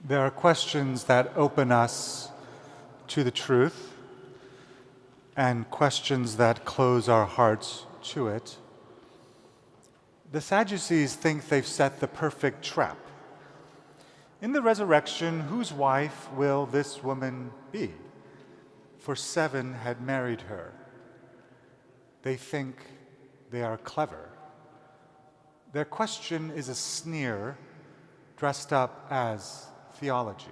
There are questions that open us to the truth and questions that close our hearts to it. The Sadducees think they've set the perfect trap. In the resurrection, whose wife will this woman be? For 7 had married her. They think they are clever. Their question is a sneer dressed up as theology.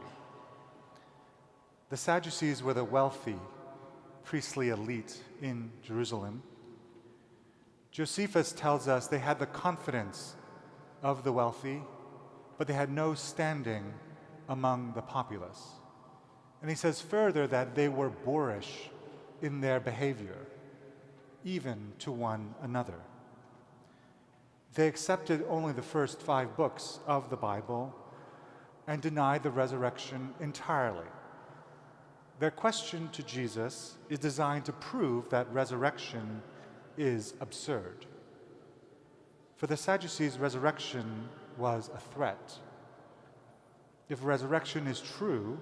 The Sadducees were the wealthy, priestly elite in Jerusalem. Josephus tells us they had the confidence of the wealthy, but they had no standing among the populace. And he says further that they were boorish in their behavior, even to one another. They accepted only the first 5 books of the Bible and denied the resurrection entirely. Their question to Jesus is designed to prove that resurrection is absurd. For the Sadducees, resurrection was a threat. If resurrection is true,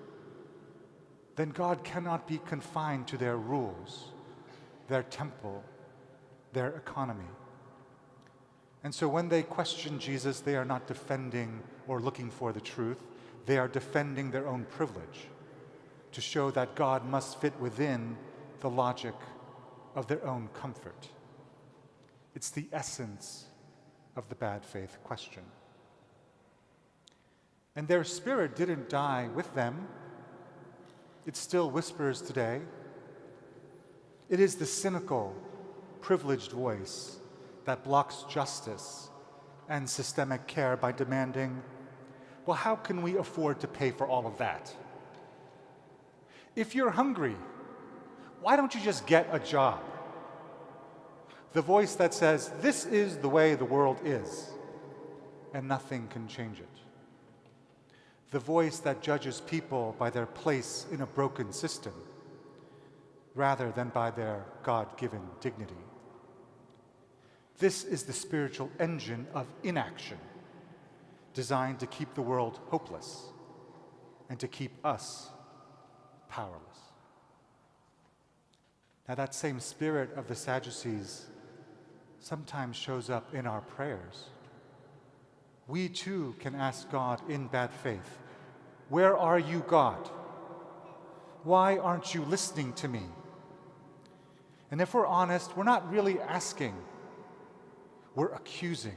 then God cannot be confined to their rules, their temple, their economy. And so when they question Jesus, they are not defending or looking for the truth. They are defending their own privilege to show that God must fit within the logic of their own comfort. It's the essence of the bad faith question. And their spirit didn't die with them. It still whispers today. It is the cynical, privileged voice that blocks justice and systemic care by demanding, well, how can we afford to pay for all of that? If you're hungry, why don't you just get a job? The voice that says, this is the way the world is, and nothing can change it. The voice that judges people by their place in a broken system, rather than by their God-given dignity. This is the spiritual engine of inaction, designed to keep the world hopeless and to keep us powerless. Now, that same spirit of the Sadducees sometimes shows up in our prayers. We too can ask God in bad faith, where are you, God? Why aren't you listening to me? And if we're honest, we're not really asking, we're accusing.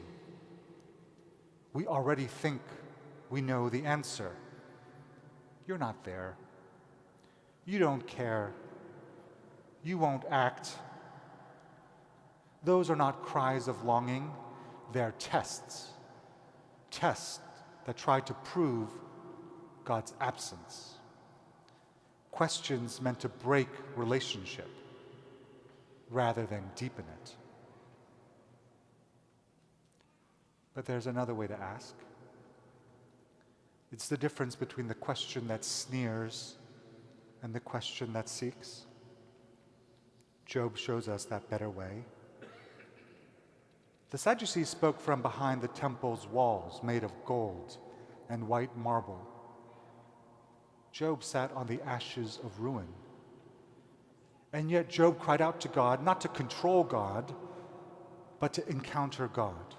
We already think we know the answer. You're not there. You don't care. You won't act. Those are not cries of longing, they're tests. Tests that try to prove God's absence. Questions meant to break relationship rather than deepen it. But there's another way to ask. It's the difference between the question that sneers and the question that seeks. Job shows us that better way. The Sadducees spoke from behind the temple's walls made of gold and white marble. Job sat on the ashes of ruin. And yet Job cried out to God, not to control God, but to encounter God.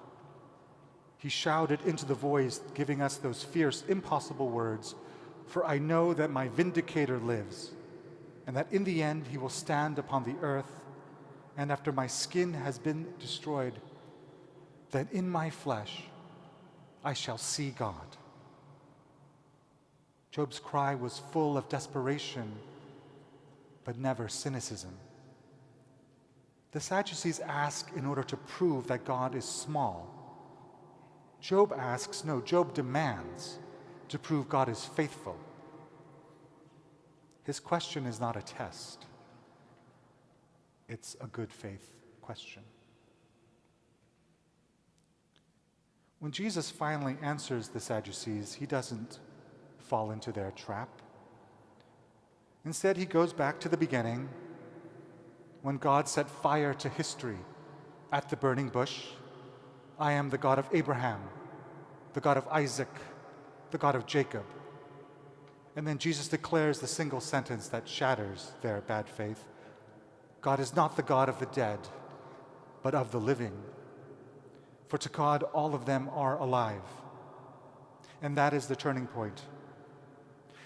He shouted into the void, giving us those fierce, impossible words, "For I know that my vindicator lives, and that in the end he will stand upon the earth, and after my skin has been destroyed, then in my flesh I shall see God." Job's cry was full of desperation, but never cynicism. The Sadducees ask in order to prove that God is small. Job asks, no, Job demands to prove God is faithful. His question is not a test. It's a good faith question. When Jesus finally answers the Sadducees, he doesn't fall into their trap. Instead, he goes back to the beginning, when God set fire to history at the burning bush, I am the God of Abraham, the God of Isaac, the God of Jacob. And then Jesus declares the single sentence that shatters their bad faith. God is not the God of the dead, but of the living. For to God, all of them are alive. And that is the turning point.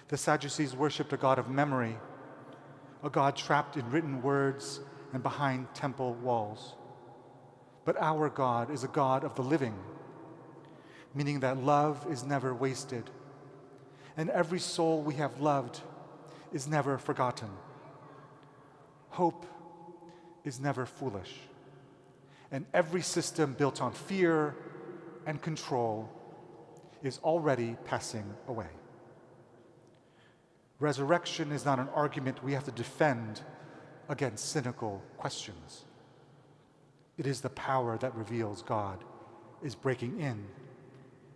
The Sadducees worshipped a God of memory, a God trapped in written words and behind temple walls. But our God is a God of the living, meaning that love is never wasted, and every soul we have loved is never forgotten. Hope is never foolish, and every system built on fear and control is already passing away. Resurrection is not an argument we have to defend against cynical questions. It is the power that reveals God is breaking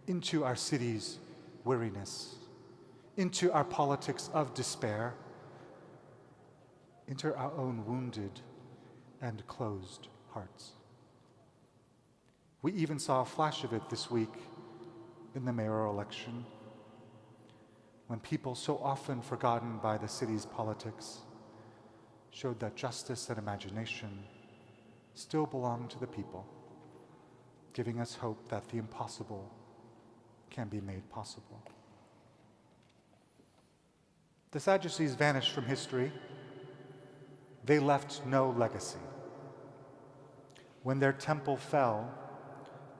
into our city's weariness, into our politics of despair, into our own wounded and closed hearts. We even saw a flash of it this week in the mayoral election, when people so often forgotten by the city's politics showed that justice and imagination still belong to the people, giving us hope that the impossible can be made possible. The Sadducees vanished from history. They left no legacy. When their temple fell,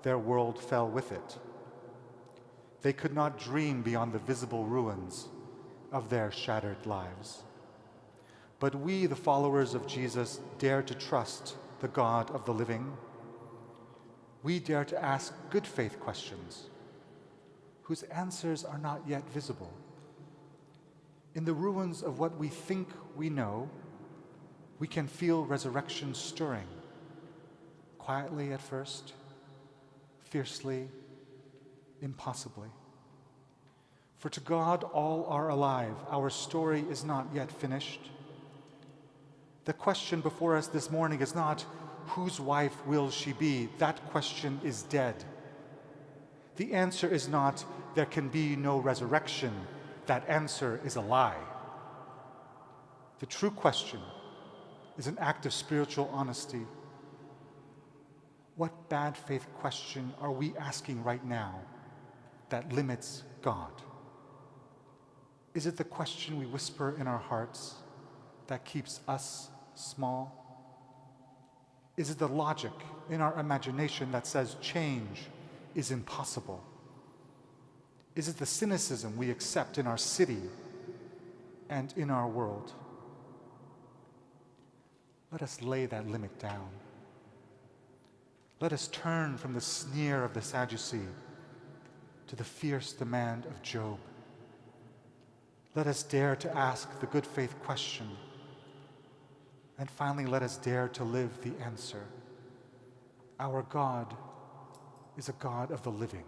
their world fell with it. They could not dream beyond the visible ruins of their shattered lives. But we, the followers of Jesus, dare to trust the God of the living. We dare to ask good faith questions whose answers are not yet visible. In the ruins of what we think we know, we can feel resurrection stirring, quietly at first, fiercely, impossibly. For to God all are alive. Our story is not yet finished. The question before us this morning is not, whose wife will she be? That question is dead. The answer is not, there can be no resurrection. That answer is a lie. The true question is an act of spiritual honesty. What bad faith question are we asking right now that limits God? Is it the question we whisper in our hearts that keeps us small? Is it the logic in our imagination that says change is impossible? Is it the cynicism we accept in our city and in our world? Let us lay that limit down. Let us turn from the sneer of the Sadducee to the fierce demand of Job. Let us dare to ask the good faith question. And finally, let us dare to live the answer. Our God is a God of the living.